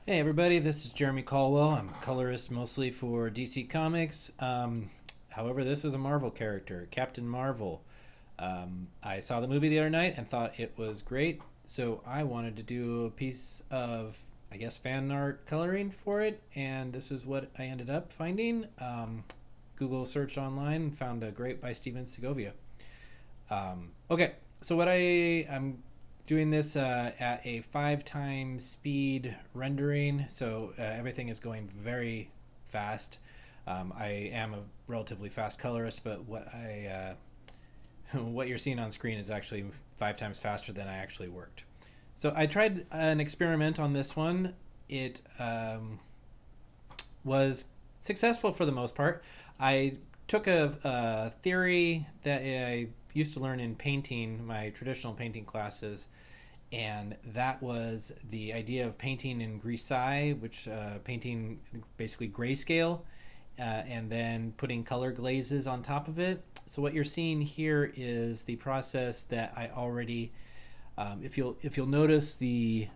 Hey everybody, this is Jeremy Colwell. I'm a colorist mostly for DC Comics. However, this is a Marvel character, Captain Marvel. I saw the movie the other night and thought it was great, so I wanted to do a piece of, I guess, fan art coloring for it, and this is what I ended up finding. Google searched online and found a great by Stephen Segovia. Okay, so I'm doing this at a 5 times speed rendering, so everything is going very fast. I am a relatively fast colorist, but what you're seeing on screen is actually 5 times faster than I actually worked. So I tried an experiment on this one. It was successful for the most part. I took a theory that I used to learn in painting, my traditional painting classes, and that was the idea of painting in grisaille, which painting basically grayscale, and then putting color glazes on top of it. So what you're seeing here is the process that I already. If you'll notice the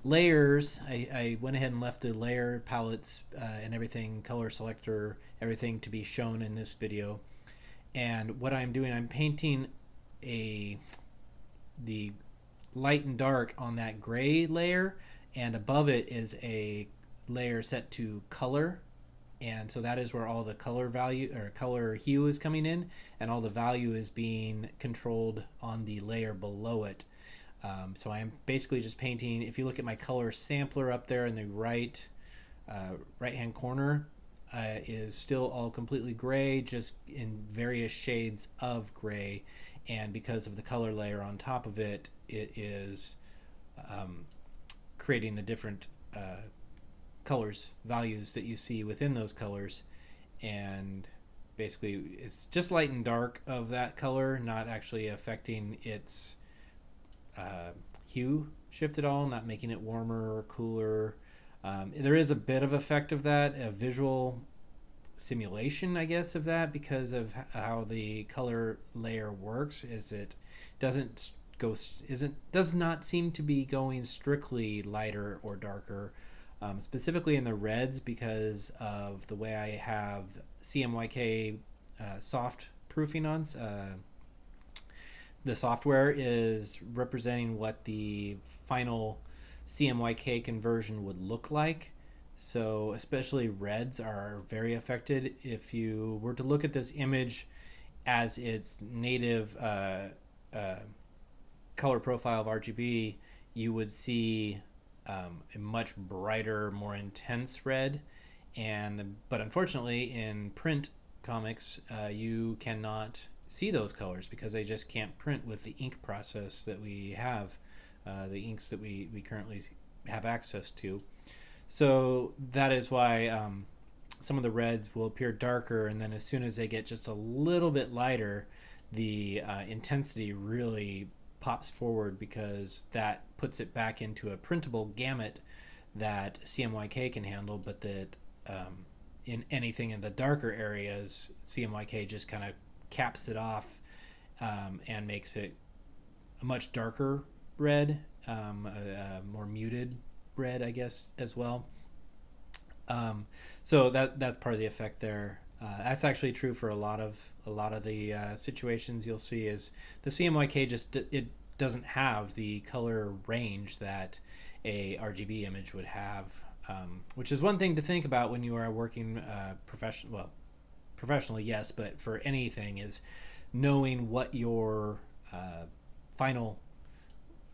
layers, I went ahead and left the layer palettes and everything, color selector, everything to be shown in this video. And what I'm doing, I'm painting a the light and dark on that gray layer, and above it is a layer set to color, and so that is where all the color value or color hue is coming in, and all the value is being controlled on the layer below it. So I am basically just painting. If you look at my color sampler up there in the right hand corner, is still all completely gray, just in various shades of gray, and because of the color layer on top of it, it is creating the different colors, values that you see within those colors, and basically it's just light and dark of that color, not actually affecting its hue shift at all, not making it warmer or cooler. There is a bit of effect of that, a visual simulation, I guess, of that, because of how the color layer works. Is it doesn't go isn't does not seem to be going strictly lighter or darker, specifically in the reds, because of the way I have CMYK soft proofing on. The software is representing what the final CMYK conversion would look like. So especially reds are very affected. If you were to look at this image as its native color profile of RGB, you would see a much brighter, more intense red. But unfortunately, in print comics, you cannot see those colors because they just can't print with the ink process that we have, the inks that we currently have access to. So that is why some of the reds will appear darker, and then as soon as they get just a little bit lighter, the intensity really pops forward, because that puts it back into a printable gamut that CMYK can handle, but that in anything in the darker areas, CMYK just kind of caps it off, and makes it a much darker red, a more muted red, I guess, as well. So that's part of the effect there. That's actually true for a lot of the situations you'll see. Is the CMYK just it doesn't have the color range that a RGB image would have, which is one thing to think about when you are working professionally, yes, but for anything, is knowing what your final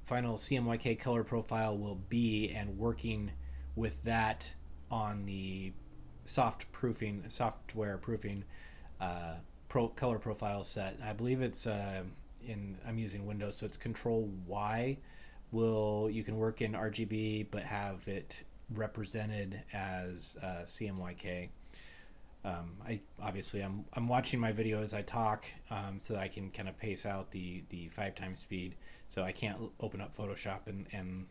CMYK color profile will be, and working with that on the software proofing color profile set. I believe it's I'm using Windows, so it's Control Y. You can work in RGB but have it represented as CMYK. I'm watching my video as I talk, so that I can kind of pace out the 5 times speed. So I can't open up Photoshop and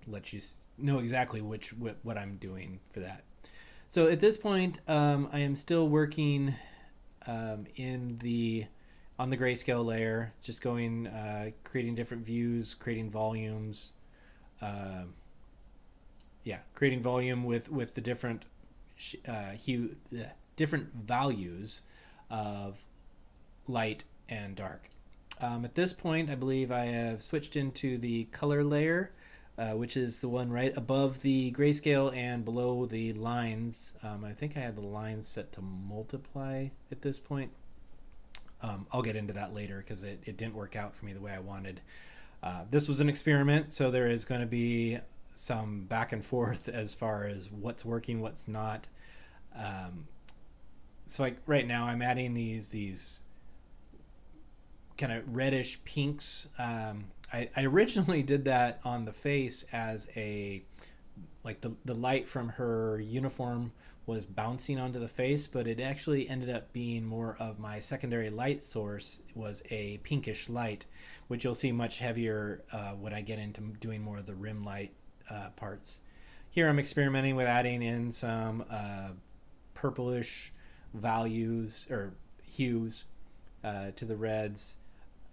let you know exactly what I'm doing for that. So at this point, I am still working on the grayscale layer, just creating different views, creating volumes, yeah, creating volume with the different different values of light and dark. At this point, I believe I have switched into the color layer, which is the one right above the grayscale and below the lines. I think I had the lines set to multiply at this point. I'll get into that later because it didn't work out for me the way I wanted. This was an experiment, so there is going to be some back and forth as far as what's working, what's not. So like right now, I'm adding these kind of reddish pinks. I originally did that on the face as a like the light from her uniform was bouncing onto the face, but it actually ended up being more of my secondary light source was a pinkish light, which you'll see much heavier when I get into doing more of the rim light parts. Here I'm experimenting with adding in some purplish values or hues to the reds.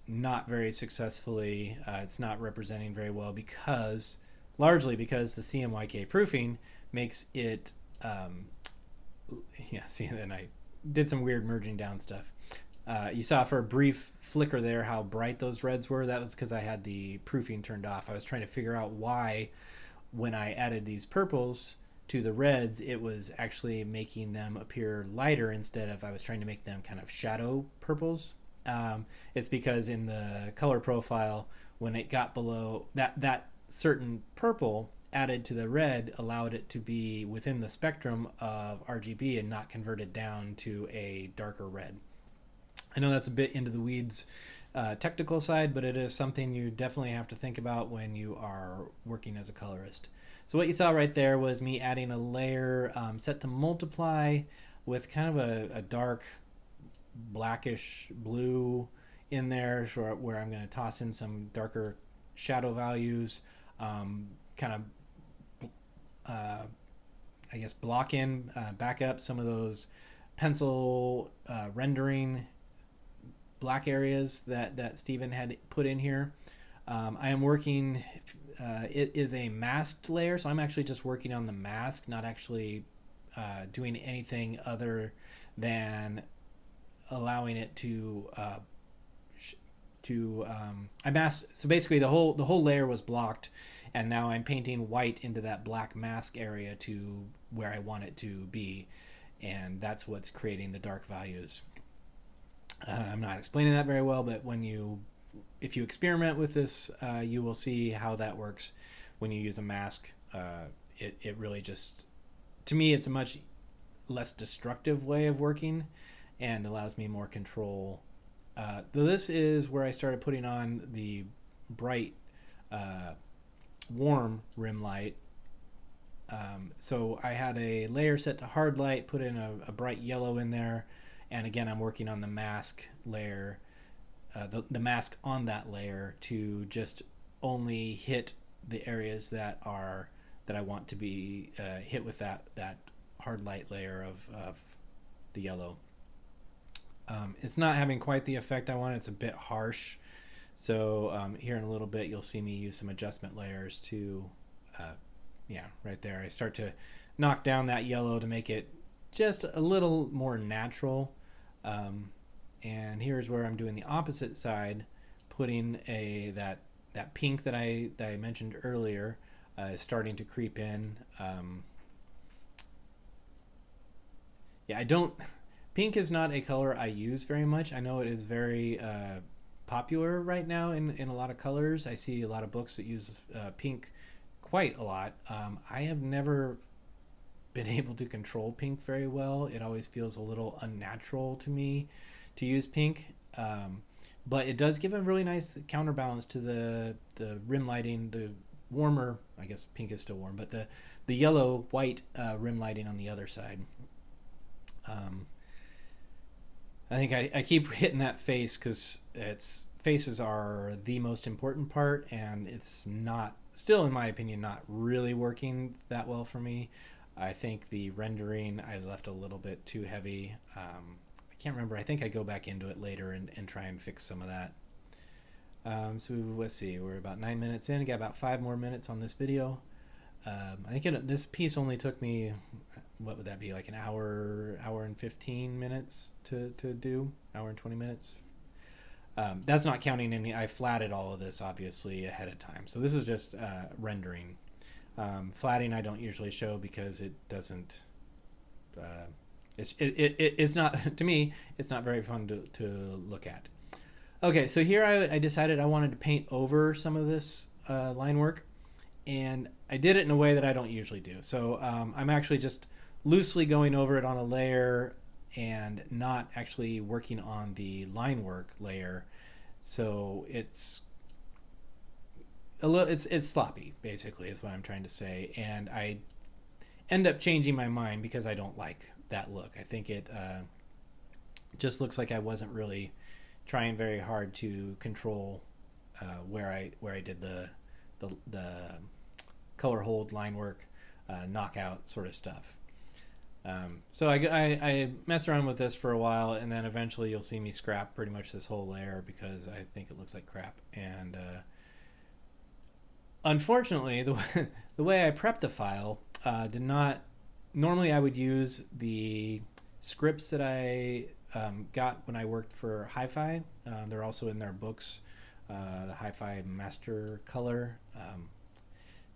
Not very successfully. It's not representing very well largely because the CMYK proofing makes it yeah, see, then I did some weird merging down stuff. You saw for a brief flicker there how bright those reds were. That was because I had the proofing turned off. I was trying to figure out why when I added these purples to the reds, it was actually making them appear lighter instead of I was trying to make them kind of shadow purples. It's because in the color profile, when it got below that certain purple added to the red allowed it to be within the spectrum of RGB and not converted down to a darker red. I know that's a bit into the weeds technical side, but it is something you definitely have to think about when you are working as a colorist. So what you saw right there was me adding a layer set to multiply with kind of a dark blackish blue in there where I'm going to toss in some darker shadow values, kind of I guess block in, back up some of those pencil rendering black areas that Stephen had put in here. I am working, it is a masked layer, so I'm actually just working on the mask, not actually doing anything other than allowing it to I masked. So basically the whole layer was blocked, and now I'm painting white into that black mask area to where I want it to be, and that's what's creating the dark values. I'm not explaining that very well, but if you experiment with this, you will see how that works when you use a mask. It really just, to me, it's a much less destructive way of working and allows me more control. This is where I started putting on the bright, warm rim light. So I had a layer set to hard light, put in a bright yellow in there, and again I'm working on the mask layer, the mask on that layer to just only hit the areas that I want to be hit with that hard light layer of the yellow. It's not having quite the effect I want. It's a bit harsh. So here in a little bit, you'll see me use some adjustment layers to, yeah, right there. I start to knock down that yellow to make it just a little more natural. And here's where I'm doing the opposite side, putting that pink that I mentioned earlier is starting to creep in. Yeah, pink is not a color I use very much. I know it is very popular right now in a lot of colors. I see a lot of books that use pink quite a lot. I have never been able to control pink very well. It always feels a little unnatural to me to use pink. But it does give a really nice counterbalance to the rim lighting, the warmer, I guess pink is still warm, but the yellow white rim lighting on the other side. I think I keep hitting that face because faces are the most important part, and it's not, still in my opinion, not really working that well for me. I think the rendering I left a little bit too heavy. I can't remember. I think I go back into it later and try and fix some of that. So let's see. We're about 9 minutes in. Got about 5 more minutes on this video. I think this piece only took me, what would that be, like an hour and 15 minutes to do, hour and 20 minutes. That's not counting any. I flatted all of this obviously ahead of time, so this is just rendering. Flatting I don't usually show because it doesn't. It's not to me. It's not very fun to look at. Okay, so here I decided I wanted to paint over some of this line work, and I did it in a way that I don't usually do. So I'm actually just loosely going over it on a layer and not actually working on the line work layer. So it's a little, it's sloppy basically is what I'm trying to say. And I end up changing my mind because I don't like that look. I think it just looks like I wasn't really trying very hard to control where I did the color hold, line work, knockout sort of stuff. So I mess around with this for a while, and then eventually you'll see me scrap pretty much this whole layer because I think it looks like crap. And unfortunately, the way I prepped the file did not. Normally, I would use the scripts that I got when I worked for Hi-Fi. They're also in their books, the Hi-Fi Master Color.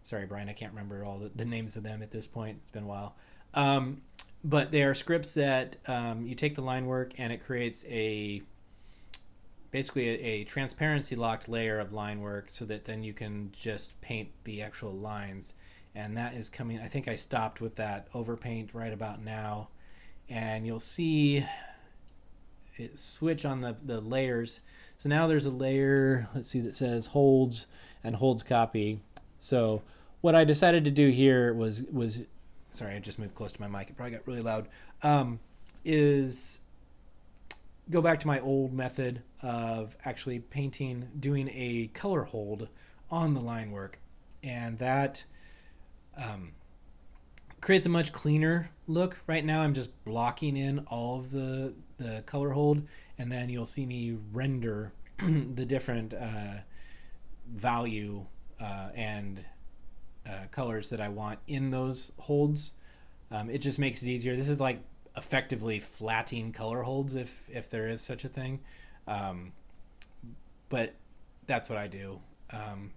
Sorry, Brian, I can't remember all the names of them at this point. It's been a while. But they are scripts that you take the line work and it creates basically a transparency locked layer of line work so that then you can just paint the actual lines. And that is coming, I think I stopped with that overpaint right about now. And you'll see it switch on the layers. So now there's a layer, let's see, that says holds and holds copy. So what I decided to do here was sorry, I just moved close to my mic. It probably got really loud. Is go back to my old method of actually painting, doing a color hold on the line work. And that creates a much cleaner look. Right now I'm just blocking in all of the color hold, and then you'll see me render the different value and colors that I want in those holds. It just makes it easier. This is like effectively flatting color holds if there is such a thing. But that's what I do.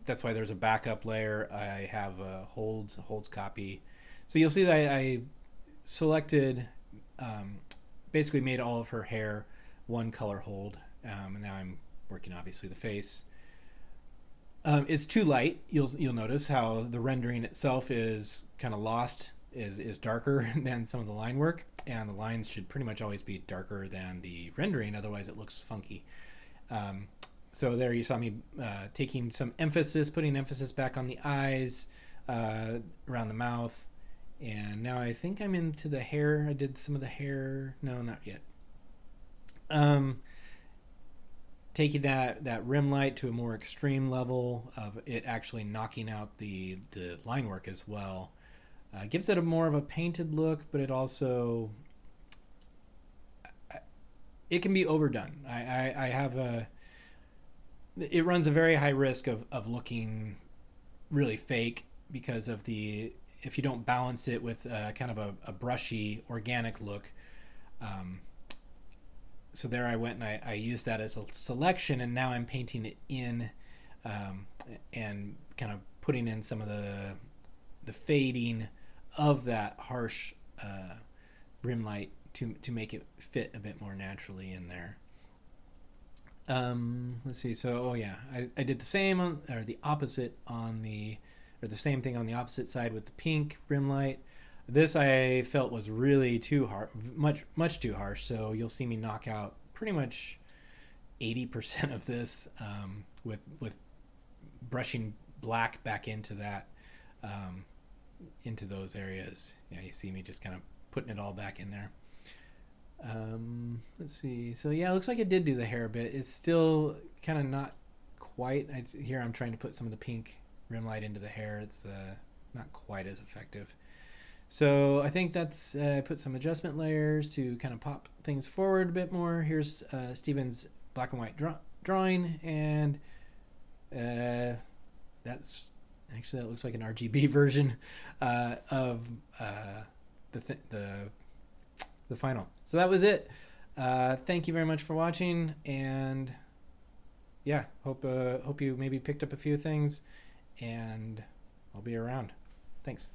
That's why there's a backup layer. I have a holds copy. So you'll see that I selected, basically made all of her hair one color hold. And now I'm working obviously the face. It's too light. You'll notice how the rendering itself is kind of lost, is darker than some of the line work, and the lines should pretty much always be darker than the rendering, otherwise it looks funky. So there you saw me taking some emphasis, putting emphasis back on the eyes, around the mouth, and now I think I'm into the hair. I did some of the hair. No, not yet. Taking that rim light to a more extreme level of it actually knocking out the line work as well. Gives it a more of a painted look, but it also it can be overdone. I have it runs a very high risk of looking really fake because of if you don't balance it with kind of a brushy organic look. So there I went and I used that as a selection, and now I'm painting it in and kind of putting in some of the fading of that harsh rim light to make it fit a bit more naturally in there. Let's see. So, oh yeah, I did the same or the opposite or the same thing on the opposite side with the pink rim light. This I felt was really too hard, much too harsh. So you'll see me knock out pretty much 80% of this with brushing black back into that, into those areas. Yeah, you see me just kind of putting it all back in there. Let's see. So yeah, it looks like it did do the hair a bit. It's still kind of not quite. Here I'm trying to put some of the pink rim light into the hair. It's not quite as effective. So I think that's put some adjustment layers to kind of pop things forward a bit more. Here's Stephen's black and white drawing, and that's Actually, that looks like an RGB version of the final. So that was it. Thank you very much for watching, and yeah, hope you maybe picked up a few things, and I'll be around. Thanks.